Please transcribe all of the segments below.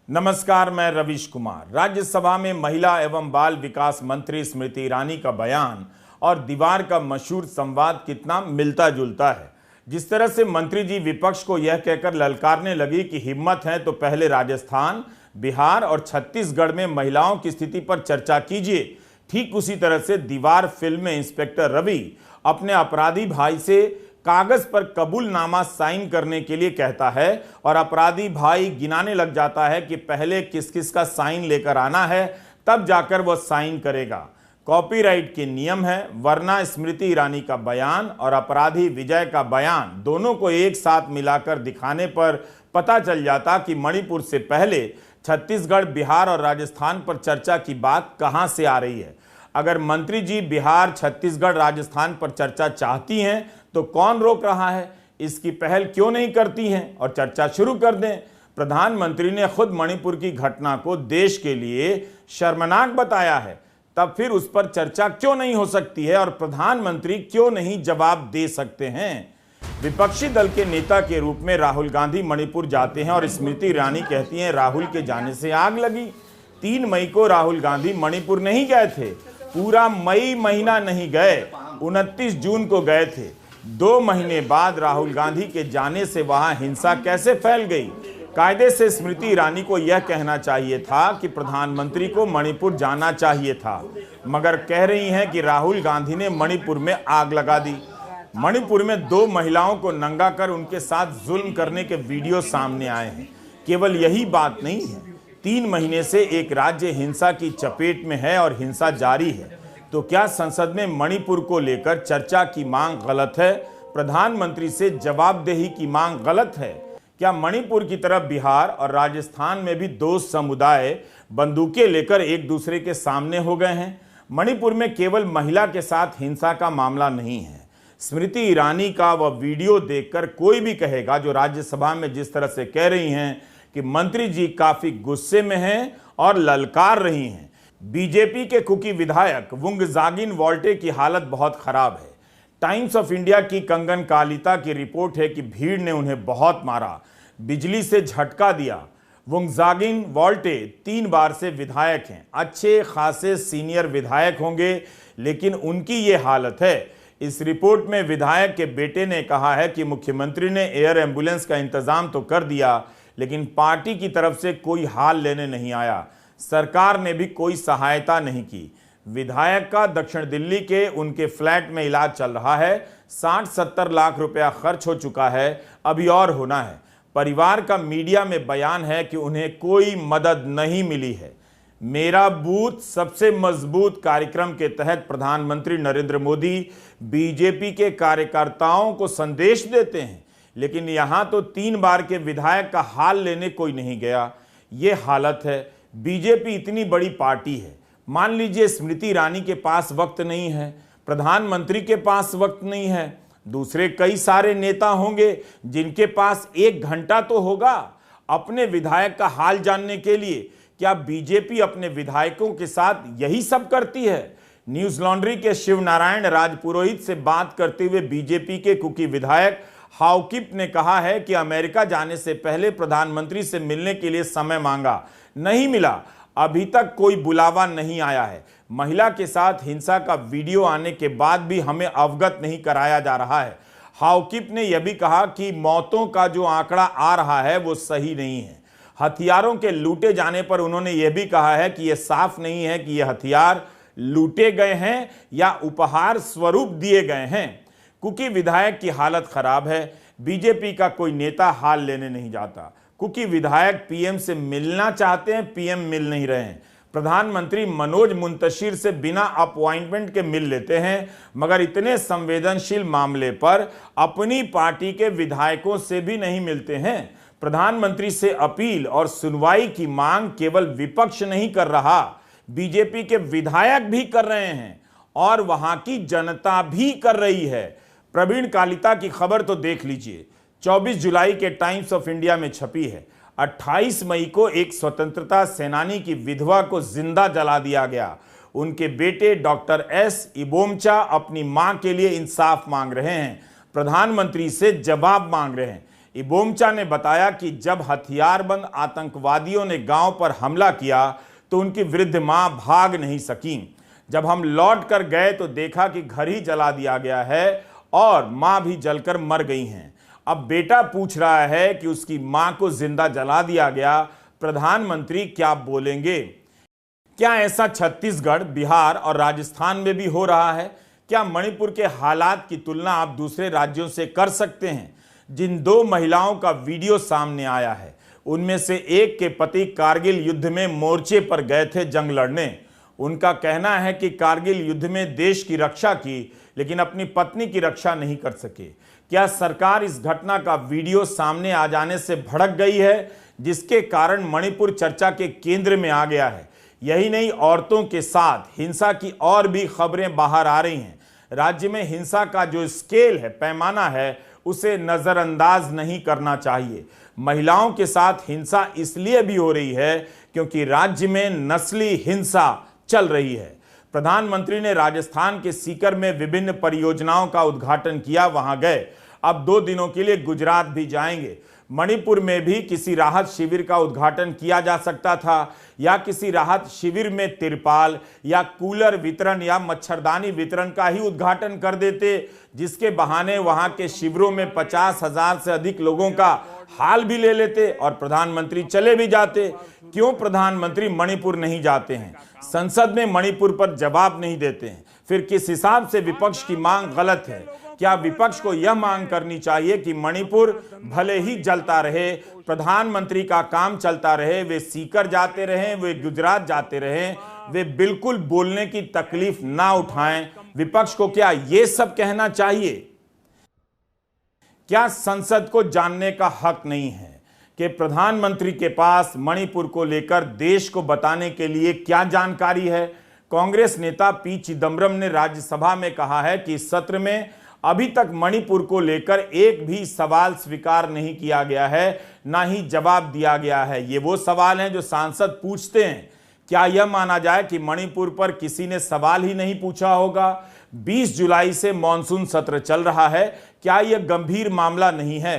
नमस्कार, मैं रवीश कुमार। राज्यसभा में महिला एवं बाल विकास मंत्री स्मृति ईरानी का बयान और दीवार का मशहूर संवाद कितना मिलता जुलता है। जिस तरह से मंत्री जी विपक्ष को यह कहकर ललकारने लगी कि हिम्मत है तो पहले राजस्थान, बिहार और छत्तीसगढ़ में महिलाओं की स्थिति पर चर्चा कीजिए, ठीक उसी तरह से दीवार फिल्म में इंस्पेक्टर रवि अपने अपराधी भाई से कागज पर कबूलनामा साइन करने के लिए कहता है और अपराधी भाई गिनाने लग जाता है कि पहले किस किस का साइन लेकर आना है, तब जाकर वह साइन करेगा। कॉपीराइट के नियम है, वरना स्मृति ईरानी का बयान और अपराधी विजय का बयान दोनों को एक साथ मिलाकर दिखाने पर पता चल जाता कि मणिपुर से पहले छत्तीसगढ़, बिहार और राजस्थान पर चर्चा की बात कहां से आ रही है। अगर मंत्री जी बिहार, छत्तीसगढ़, राजस्थान पर चर्चा चाहती हैं तो कौन रोक रहा है? इसकी पहल क्यों नहीं करती हैं और चर्चा शुरू कर दें। प्रधानमंत्री ने खुद मणिपुर की घटना को देश के लिए शर्मनाक बताया है, तब फिर उस पर चर्चा क्यों नहीं हो सकती है और प्रधानमंत्री क्यों नहीं जवाब दे सकते हैं? विपक्षी दल के नेता के रूप में राहुल गांधी मणिपुर जाते हैं और स्मृति ईरानी कहती हैं राहुल के जाने से आग लगी। 3 मई को राहुल गांधी मणिपुर नहीं गए थे, पूरा मई महीना नहीं गए, 29 जून को गए थे। 2 महीने बाद राहुल गांधी के जाने से वहां हिंसा कैसे फैल गई? कायदे से स्मृति ईरानी को यह कहना चाहिए था कि प्रधानमंत्री को मणिपुर जाना चाहिए था, मगर कह रही हैं कि राहुल गांधी ने मणिपुर में आग लगा दी। मणिपुर में 2 महिलाओं को नंगा कर उनके साथ जुल्म करने के वीडियो सामने आए हैं। केवल यही बात नहीं है, 3 महीने से एक राज्य हिंसा की चपेट में है और हिंसा जारी है। तो क्या संसद में मणिपुर को लेकर चर्चा की मांग गलत है? प्रधानमंत्री से जवाबदेही की मांग गलत है? क्या मणिपुर की तरह बिहार और राजस्थान में भी 2 समुदाय बंदूकें लेकर एक दूसरे के सामने हो गए हैं? मणिपुर में केवल महिला के साथ हिंसा का मामला नहीं है। स्मृति ईरानी का वह वीडियो देखकर कोई भी कहेगा, जो राज्यसभा में जिस तरह से कह रही हैं कि मंत्री जी काफी गुस्से में हैं और ललकार रही हैं। बीजेपी के कुकी विधायक वुंगजागिन वोल्टे की हालत बहुत खराब है। टाइम्स ऑफ इंडिया की कंगन कालिता की रिपोर्ट है कि भीड़ ने उन्हें बहुत मारा, बिजली से झटका दिया। वुंगजागिन वोल्टे 3 बार से विधायक हैं, अच्छे खासे सीनियर विधायक होंगे, लेकिन उनकी ये हालत है। इस रिपोर्ट में विधायक के बेटे ने कहा है कि मुख्यमंत्री ने एयर एम्बुलेंस का इंतजाम तो कर दिया, लेकिन पार्टी की तरफ से कोई हाल लेने नहीं आया, सरकार ने भी कोई सहायता नहीं की। विधायक का दक्षिण दिल्ली के उनके फ्लैट में इलाज चल रहा है, 60-70 लाख रुपया खर्च हो चुका है, अभी और होना है। परिवार का मीडिया में बयान है कि उन्हें कोई मदद नहीं मिली है। मेरा बूथ सबसे मजबूत कार्यक्रम के तहत प्रधानमंत्री नरेंद्र मोदी बीजेपी के कार्यकर्ताओं को संदेश देते हैं, लेकिन यहां तो 3 बार के विधायक का हाल लेने कोई नहीं गया। ये हालत है। बीजेपी इतनी बड़ी पार्टी है, मान लीजिए स्मृति ईरानी के पास वक्त नहीं है, प्रधानमंत्री के पास वक्त नहीं है, दूसरे कई सारे नेता होंगे जिनके पास 1 घंटा तो होगा अपने विधायक का हाल जानने के लिए। क्या बीजेपी अपने विधायकों के साथ यही सब करती है? न्यूज लॉन्ड्री के शिव नारायण राजपुरोहित से बात करते हुए बीजेपी के कुकी विधायक हाउकिप ने कहा है कि अमेरिका जाने से पहले प्रधानमंत्री से मिलने के लिए समय मांगा, नहीं मिला, अभी तक कोई बुलावा नहीं आया है। महिला के साथ हिंसा का वीडियो आने के बाद भी हमें अवगत नहीं कराया जा रहा है। हाउकिप ने यह भी कहा कि मौतों का जो आंकड़ा आ रहा है वो सही नहीं है। हथियारों के लूटे जाने पर उन्होंने यह भी कहा है कि यह साफ नहीं है कि यह हथियार लूटे गए हैं या उपहार स्वरूप दिए गए हैं। कुकी विधायक की हालत खराब है। बीजेपी का कोई नेता हाल लेने नहीं जाता। कुकी विधायक पीएम से मिलना चाहते हैं, पीएम मिल नहीं रहे हैं। प्रधानमंत्री मनोज मुंतशिर से बिना अपॉइंटमेंट के मिल लेते हैं, मगर इतने संवेदनशील मामले पर अपनी पार्टी के विधायकों से भी नहीं मिलते हैं। प्रधानमंत्री से अपील और सुनवाई की मांग केवल विपक्ष नहीं कर रहा, बीजेपी के विधायक भी कर रहे हैं और वहां की जनता भी कर रही है। प्रवीण कालिता की खबर तो देख लीजिए, 24 जुलाई के टाइम्स ऑफ इंडिया में छपी है। 28 मई को एक स्वतंत्रता सेनानी की विधवा को जिंदा जला दिया गया। उनके बेटे डॉक्टर एस इबोमचा अपनी मां के लिए इंसाफ मांग रहे हैं, प्रधानमंत्री से जवाब मांग रहे हैं। इबोमचा ने बताया कि जब हथियारबंद आतंकवादियों ने गांव पर हमला किया तो उनकी वृद्ध मां भाग नहीं सकी। जब हम लौट कर गए तो देखा कि घर ही जला दिया गया है और मां भी जलकर मर गई हैं। अब बेटा पूछ रहा है कि उसकी मां को जिंदा जला दिया गया, प्रधानमंत्री क्या बोलेंगे? क्या ऐसा छत्तीसगढ़, बिहार और राजस्थान में भी हो रहा है? क्या मणिपुर के हालात की तुलना आप दूसरे राज्यों से कर सकते हैं? जिन 2 महिलाओं का वीडियो सामने आया है, उनमें से एक के पति कारगिल युद्ध में मोर्चे पर गए थे जंग लड़ने। उनका कहना है कि कारगिल युद्ध में देश की रक्षा की, लेकिन अपनी पत्नी की रक्षा नहीं कर सके। क्या सरकार इस घटना का वीडियो सामने आ जाने से भड़क गई है, जिसके कारण मणिपुर चर्चा के केंद्र में आ गया है? यही नहीं, औरतों के साथ हिंसा की और भी खबरें बाहर आ रही हैं। राज्य में हिंसा का जो स्केल है, पैमाना है, उसे नजरअंदाज नहीं करना चाहिए। महिलाओं के साथ हिंसा इसलिए भी हो रही है क्योंकि राज्य में नस्ली हिंसा चल रही है। प्रधानमंत्री ने राजस्थान के सीकर में विभिन्न परियोजनाओं का उद्घाटन किया, वहां गए। अब 2 दिनों के लिए गुजरात भी जाएंगे। मणिपुर में भी किसी राहत शिविर का उद्घाटन किया जा सकता था, या किसी राहत शिविर में तिरपाल या कूलर वितरण या मच्छरदानी वितरण का ही उद्घाटन कर देते, जिसके बहाने वहां के शिविरों में 50,000 से अधिक लोगों का हाल भी ले लेते और प्रधानमंत्री चले भी जाते। क्यों प्रधानमंत्री मणिपुर नहीं जाते हैं? संसद में मणिपुर पर जवाब नहीं देते हैं। फिर किस हिसाब से विपक्ष की मांग गलत है? क्या विपक्ष को यह मांग करनी चाहिए कि मणिपुर भले ही जलता रहे, प्रधानमंत्री का काम चलता रहे, वे सीकर जाते रहें, वे गुजरात जाते रहें, वे बिल्कुल बोलने की तकलीफ ना उठाएं? विपक्ष को क्या ये सब कहना चाहिए? क्या संसद को जानने का हक नहीं है कि प्रधानमंत्री के पास मणिपुर को लेकर देश को बताने के लिए क्या जानकारी है? कांग्रेस नेता पी चिदंबरम ने राज्यसभा में कहा है कि इस सत्र में अभी तक मणिपुर को लेकर एक भी सवाल स्वीकार नहीं किया गया है, ना ही जवाब दिया गया है। ये वो सवाल हैं जो सांसद पूछते हैं। क्या यह माना जाए कि मणिपुर पर किसी ने सवाल ही नहीं पूछा होगा? 20 जुलाई से मॉनसून सत्र चल रहा है, क्या यह गंभीर मामला नहीं है?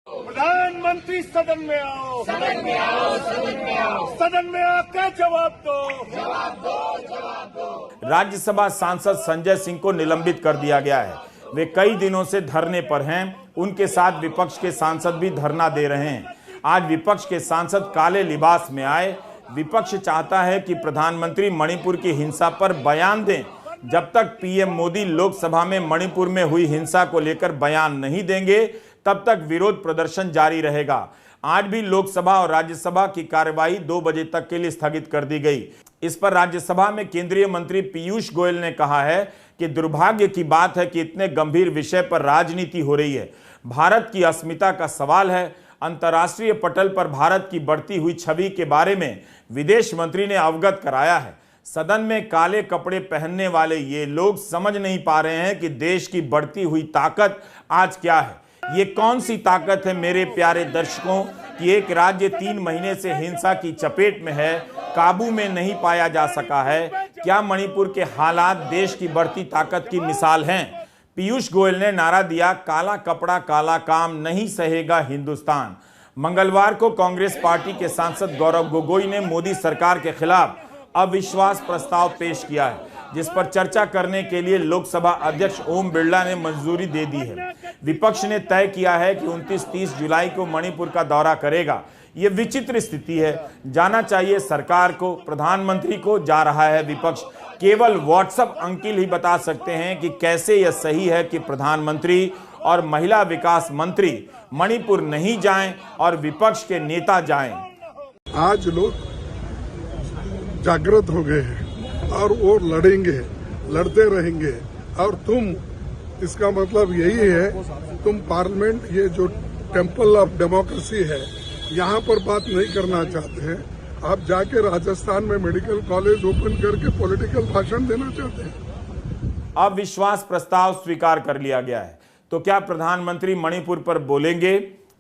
प्रधानमंत्री सदन में आओ, सदन में आओ, सदन में आओ, सदन में आकर जवाब दो, जवाब दो, जवाब दो। राज्यसभा सांसद संजय सिंह को निलंबित कर दिया गया है। वे कई दिनों से धरने पर हैं। उनके साथ विपक्ष के सांसद भी धरना दे रहे हैं। आज विपक्ष के सांसद काले लिबास में आए। विपक्ष चाहता है कि प्रधानमंत्री मणिपुर की हिंसा पर बयान दें। जब तक पीएम मोदी लोकसभा में मणिपुर में हुई हिंसा को लेकर बयान नहीं देंगे, तब तक विरोध प्रदर्शन जारी रहेगा। आज भी लोकसभा और राज्यसभा की कार्यवाही 2 बजे तक के लिए स्थगित कर दी गई। इस पर राज्यसभा में केंद्रीय मंत्री पीयूष गोयल ने कहा है कि दुर्भाग्य की बात है कि इतने गंभीर विषय पर राजनीति हो रही है। भारत की अस्मिता का सवाल है। अंतर्राष्ट्रीय पटल पर भारत की बढ़ती हुई छवि के बारे में विदेश मंत्री ने अवगत कराया है। सदन में काले कपड़े पहनने वाले ये लोग समझ नहीं पा रहे हैं कि देश की बढ़ती हुई ताकत आज क्या है। ये कौन सी ताकत है मेरे प्यारे दर्शकों कि एक राज्य 3 महीने से हिंसा की चपेट में है, काबू में नहीं पाया जा सका है। क्या मणिपुर के हालात देश की बढ़ती ताकत की मिसाल हैं? पीयूष गोयल ने नारा दिया, काला कपड़ा काला काम, नहीं सहेगा हिंदुस्तान। मंगलवार को कांग्रेस पार्टी के सांसद गौरव गोगोई ने मोदी सरकार के खिलाफ अविश्वास प्रस्ताव पेश किया है, जिस पर चर्चा करने के लिए लोकसभा अध्यक्ष ओम बिरला ने मंजूरी दे दी है। विपक्ष ने तय किया है कि 29-30 जुलाई को मणिपुर का दौरा करेगा। ये विचित्र स्थिति है। जाना चाहिए सरकार को, प्रधानमंत्री को जा रहा है विपक्ष। केवल व्हाट्सएप अंकिल ही बता सकते हैं कि कैसे यह सही है कि प्रधानमंत्री और महिला विकास मंत्री मणिपुर नहीं जाएं और विपक्ष के नेता जाएं। आज लोग जागृत हो गए हैं और वो लड़ेंगे, लड़ते रहेंगे। और तुम, इसका मतलब यही है, तुम पार्लियामेंट, ये जो टेम्पल ऑफ डेमोक्रेसी है, यहाँ पर बात नहीं करना चाहते हैं। आप जाके राजस्थान में मेडिकल कॉलेज ओपन करके पॉलिटिकल भाषण देना चाहते हैं। अविश्वास प्रस्ताव स्वीकार कर लिया गया है, तो क्या प्रधानमंत्री मणिपुर पर बोलेंगे?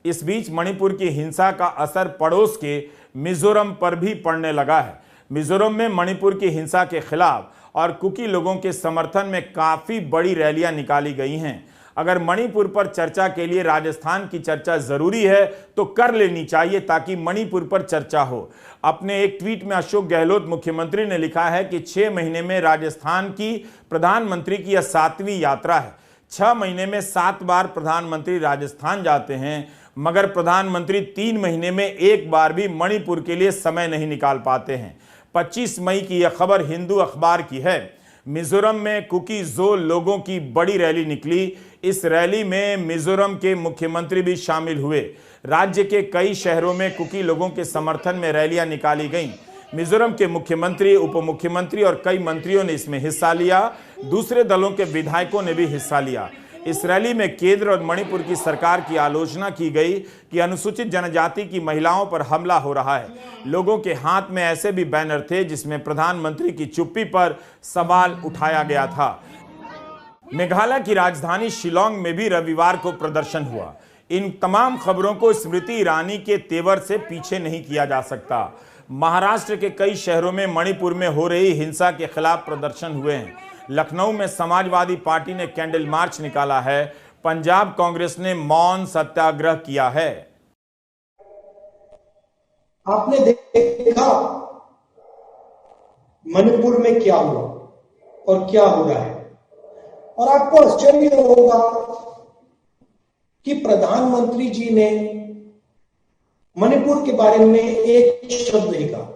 इस बीच मणिपुर की हिंसा का असर पड़ोस के मिजोरम पर भी पड़ने लगा है। मिजोरम में मणिपुर की हिंसा के खिलाफ और कुकी लोगों के समर्थन में काफी बड़ी रैलियां निकाली गई हैं। अगर मणिपुर पर चर्चा के लिए राजस्थान की चर्चा जरूरी है तो कर लेनी चाहिए ताकि मणिपुर पर चर्चा हो। अपने एक ट्वीट में अशोक गहलोत मुख्यमंत्री ने लिखा है कि 6 महीने में राजस्थान की प्रधानमंत्री की यह 7वीं यात्रा है। 6 महीने में 7 बार प्रधानमंत्री राजस्थान जाते हैं, मगर प्रधानमंत्री 3 महीने में एक बार भी मणिपुर के लिए समय नहीं निकाल पाते हैं। 25 मई की यह खबर हिंदू अखबार की है। मिजोरम में कुकी जो लोगों की बड़ी रैली निकली। इस रैली में मिजोरम के मुख्यमंत्री भी शामिल हुए। राज्य के कई शहरों में कुकी लोगों के समर्थन में रैलियां निकाली गईं। मिजोरम के मुख्यमंत्री, उप मुख्यमंत्री और कई मंत्रियों ने इसमें हिस्सा लिया। दूसरे दलों के विधायकों ने भी हिस्सा लिया। इस रैली में केंद्र और मणिपुर की सरकार की आलोचना की गई कि अनुसूचित जनजाति की महिलाओं पर हमला हो रहा है। लोगों के हाथ में ऐसे भी बैनर थे जिसमें प्रधानमंत्री की चुप्पी पर सवाल उठाया गया था। मेघालय की राजधानी शिलांग में भी रविवार को प्रदर्शन हुआ। इन तमाम खबरों को स्मृति ईरानी के तेवर से पीछे नहीं किया जा सकता। महाराष्ट्र के कई शहरों में मणिपुर में हो रही हिंसा के खिलाफ प्रदर्शन हुए हैं। लखनऊ में समाजवादी पार्टी ने कैंडल मार्च निकाला है। पंजाब कांग्रेस ने मौन सत्याग्रह किया है। आपने देखा मणिपुर में क्या हुआ और क्या हो रहा है, और आपको आश्चर्य होगा कि प्रधानमंत्री जी ने मणिपुर के बारे में एक शब्द नहीं कहा।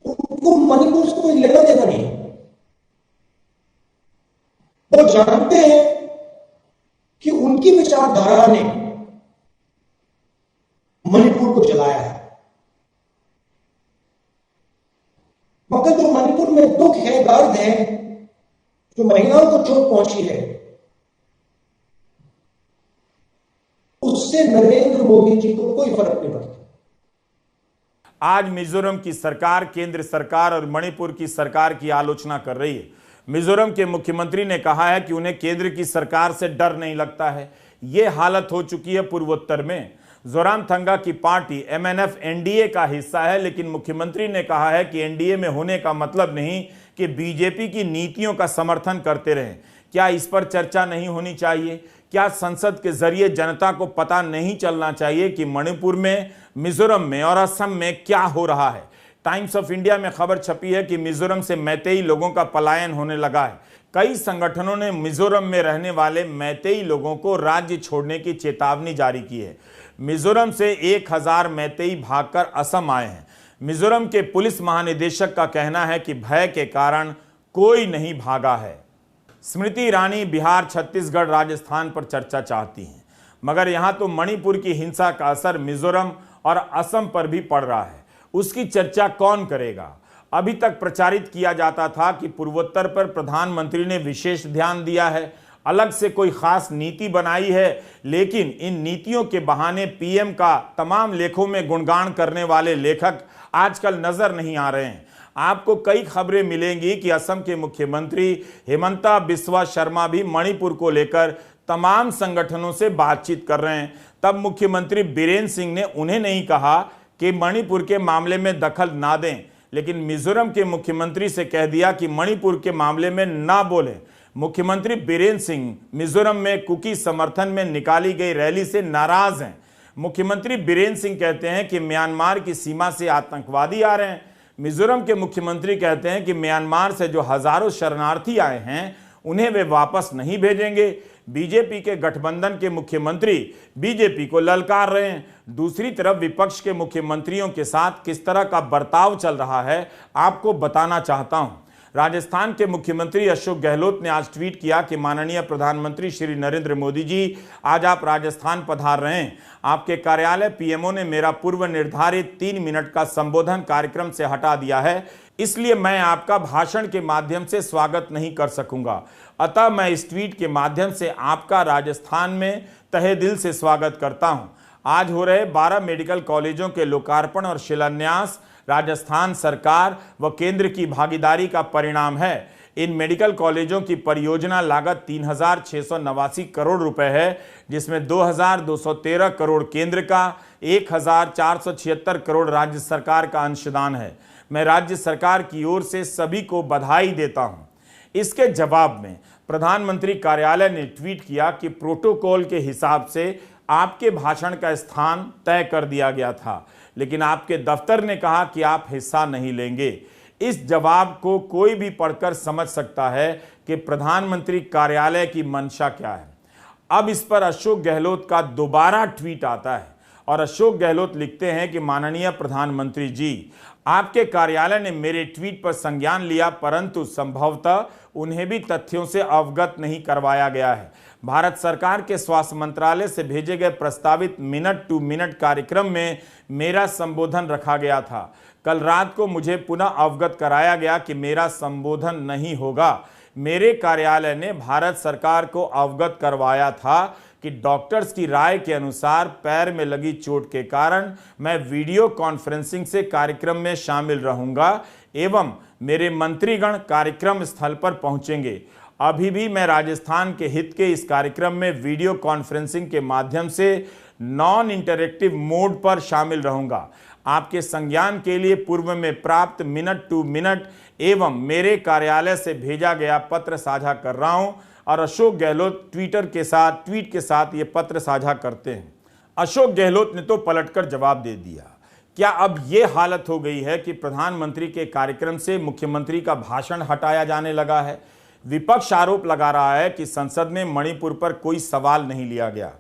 उनको मणिपुर से कोई लेना देना नहीं। वो जानते हैं कि उनकी विचारधारा ने मणिपुर को जलाया है, मगर जो मणिपुर में दुख है, दर्द है, जो महिलाओं को चोट पहुंची है, उससे नरेंद्र मोदी जी को कोई फर्क नहीं पड़ता। आज मिजोरम की सरकार केंद्र सरकार और मणिपुर की सरकार की आलोचना कर रही है। मिजोरम के मुख्यमंत्री ने कहा है कि उन्हें केंद्र की सरकार से डर नहीं लगता है। यह हालत हो चुकी है पूर्वोत्तर में। जोरामथंगा की पार्टी MNF एनडीए का हिस्सा है, लेकिन मुख्यमंत्री ने कहा है कि एनडीए में होने का मतलब नहीं कि बीजेपी की नीतियों का समर्थन करते रहें। क्या इस पर चर्चा नहीं होनी चाहिए? क्या संसद के जरिए जनता को पता नहीं चलना चाहिए कि मणिपुर में, मिजोरम में और असम में क्या हो रहा है? टाइम्स ऑफ इंडिया में खबर छपी है कि मिजोरम से मैतेई लोगों का पलायन होने लगा है। कई संगठनों ने मिजोरम में रहने वाले मैतेई लोगों को राज्य छोड़ने की चेतावनी जारी की है। मिजोरम से 1000 मैतेई भागकर असम आए हैं। मिजोरम के पुलिस महानिदेशक का कहना है कि भय के कारण कोई नहीं भागा है। स्मृति ईरानी बिहार, छत्तीसगढ़, राजस्थान पर चर्चा चाहती हैं, मगर यहां तो मणिपुर की हिंसा का असर मिजोरम और असम पर भी पड़ रहा है। उसकी चर्चा कौन करेगा? अभी तक प्रचारित किया जाता था कि पूर्वोत्तर पर प्रधानमंत्री ने विशेष ध्यान दिया है, अलग से कोई खास नीति बनाई है, लेकिन इन नीतियों के बहाने पीएम का तमाम लेखों में गुणगान करने वाले लेखक आजकल नजर नहीं आ रहे हैं। आपको कई खबरें मिलेंगी कि असम के मुख्यमंत्री हिमंता बिस्वा शर्मा भी मणिपुर को लेकर तमाम संगठनों से बातचीत कर रहे हैं। तब मुख्यमंत्री बीरेन्द्र सिंह ने उन्हें नहीं कहा कि मणिपुर के मामले में दखल ना दें, लेकिन मिजोरम के मुख्यमंत्री से कह दिया कि मणिपुर के मामले में ना बोलें। मुख्यमंत्री बीरेन्द्र सिंह मिजोरम में कुकी समर्थन में निकाली गई रैली से नाराज हैं। मुख्यमंत्री बीरेन्द्र सिंह कहते हैं कि म्यांमार की सीमा से आतंकवादी आ रहे हैं। मिजोरम के मुख्यमंत्री कहते हैं कि म्यांमार से जो हजारों शरणार्थी आए हैं उन्हें वे वापस नहीं भेजेंगे। बीजेपी के गठबंधन के मुख्यमंत्री बीजेपी को ललकार रहे हैं। दूसरी तरफ विपक्ष के मुख्यमंत्रियों के साथ किस तरह का बर्ताव चल रहा है आपको बताना चाहता हूं। राजस्थान के मुख्यमंत्री अशोक गहलोत ने आज ट्वीट किया कि माननीय प्रधानमंत्री श्री नरेंद्र मोदी जी, आज आप राजस्थान पधार रहे हैं। आपके कार्यालय पीएमओ ने मेरा पूर्व निर्धारित 3 मिनट का संबोधन कार्यक्रम से हटा दिया है, इसलिए मैं आपका भाषण के माध्यम से स्वागत नहीं कर सकूंगा। अतः मैं इस ट्वीट के माध्यम से आपका राजस्थान में तहे दिल से स्वागत करता हूं। आज हो रहे 12 मेडिकल कॉलेजों के लोकार्पण और शिलान्यास राजस्थान सरकार व केंद्र की भागीदारी का परिणाम है। इन मेडिकल कॉलेजों की परियोजना लागत 3689 करोड़ रुपए है, जिसमें 2213 करोड़ केंद्र का, 1476 करोड़ राज्य सरकार का अंशदान है। मैं राज्य सरकार की ओर से सभी को बधाई देता हूं। इसके जवाब में प्रधानमंत्री कार्यालय ने ट्वीट किया कि प्रोटोकॉल के हिसाब से आपके भाषण का स्थान तय कर दिया गया था, लेकिन आपके दफ्तर ने कहा कि आप हिस्सा नहीं लेंगे। इस जवाब को कोई भी पढ़कर समझ सकता है कि प्रधानमंत्री कार्यालय की मंशा क्या है। अब इस पर अशोक गहलोत का दोबारा ट्वीट आता है और अशोक गहलोत लिखते हैं कि माननीय प्रधानमंत्री जी, आपके कार्यालय ने मेरे ट्वीट पर संज्ञान लिया, परंतु संभवतः उन्हें भी तथ्यों से अवगत नहीं करवाया गया है। भारत सरकार के स्वास्थ्य मंत्रालय से भेजे गए प्रस्तावित मिनट टू मिनट कार्यक्रम में मेरा संबोधन रखा गया था। कल रात को मुझे पुनः अवगत कराया गया कि मेरा संबोधन नहीं होगा। मेरे कार्यालय ने भारत सरकार को अवगत करवाया था कि डॉक्टर्स की राय के अनुसार पैर में लगी चोट के कारण मैं वीडियो कॉन्फ्रेंसिंग से कार्यक्रम में शामिल रहूंगा एवं मेरे मंत्रीगण कार्यक्रम स्थल पर पहुंचेंगे। अभी भी मैं राजस्थान के हित के इस कार्यक्रम में वीडियो कॉन्फ्रेंसिंग के माध्यम से नॉन इंटरैक्टिव मोड पर शामिल रहूंगा। आपके संज्ञान के लिए पूर्व में प्राप्त मिनट टू मिनट एवं मेरे कार्यालय से भेजा गया पत्र साझा कर रहा हूं। और अशोक गहलोत ट्वीट के साथ ये पत्र साझा करते हैं। अशोक गहलोत ने तो पलटकर जवाब दे दिया। क्या अब ये हालत हो गई है कि प्रधानमंत्री के कार्यक्रम से मुख्यमंत्री का भाषण हटाया जाने लगा है? विपक्ष आरोप लगा रहा है कि संसद में मणिपुर पर कोई सवाल नहीं लिया गया।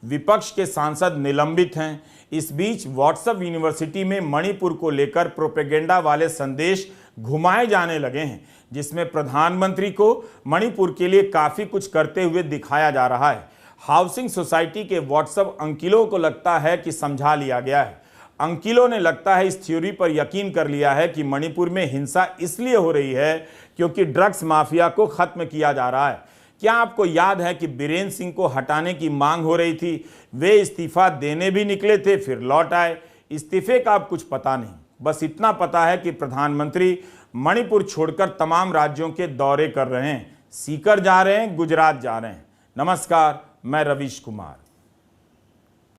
विपक्ष के सांसद निलंबित हैं। इस बीच व्हाट्सएप यूनिवर्सिटी में मणिपुर को लेकर प्रोपेगेंडा वाले संदेश घुमाए जाने लगे हैं, जिसमें प्रधानमंत्री को मणिपुर के लिए काफी कुछ करते हुए दिखाया जा रहा है। हाउसिंग सोसाइटी के व्हाट्सएप अंकिलों को लगता है कि समझा लिया गया है। अंकिलों ने लगता है इस थ्योरी पर यकीन कर लिया है कि मणिपुर में हिंसा इसलिए हो रही है क्योंकि ड्रग्स माफिया को खत्म किया जा रहा है। क्या आपको याद है कि बीरेन्द्र सिंह को हटाने की मांग हो रही थी? वे इस्तीफा देने भी निकले थे, फिर लौट आए। इस्तीफे का अब कुछ पता नहीं, बस इतना पता है कि प्रधानमंत्री मणिपुर छोड़कर तमाम राज्यों के दौरे कर रहे हैं। सीकर जा रहे हैं, गुजरात जा रहे हैं। नमस्कार, मैं रवीश कुमार।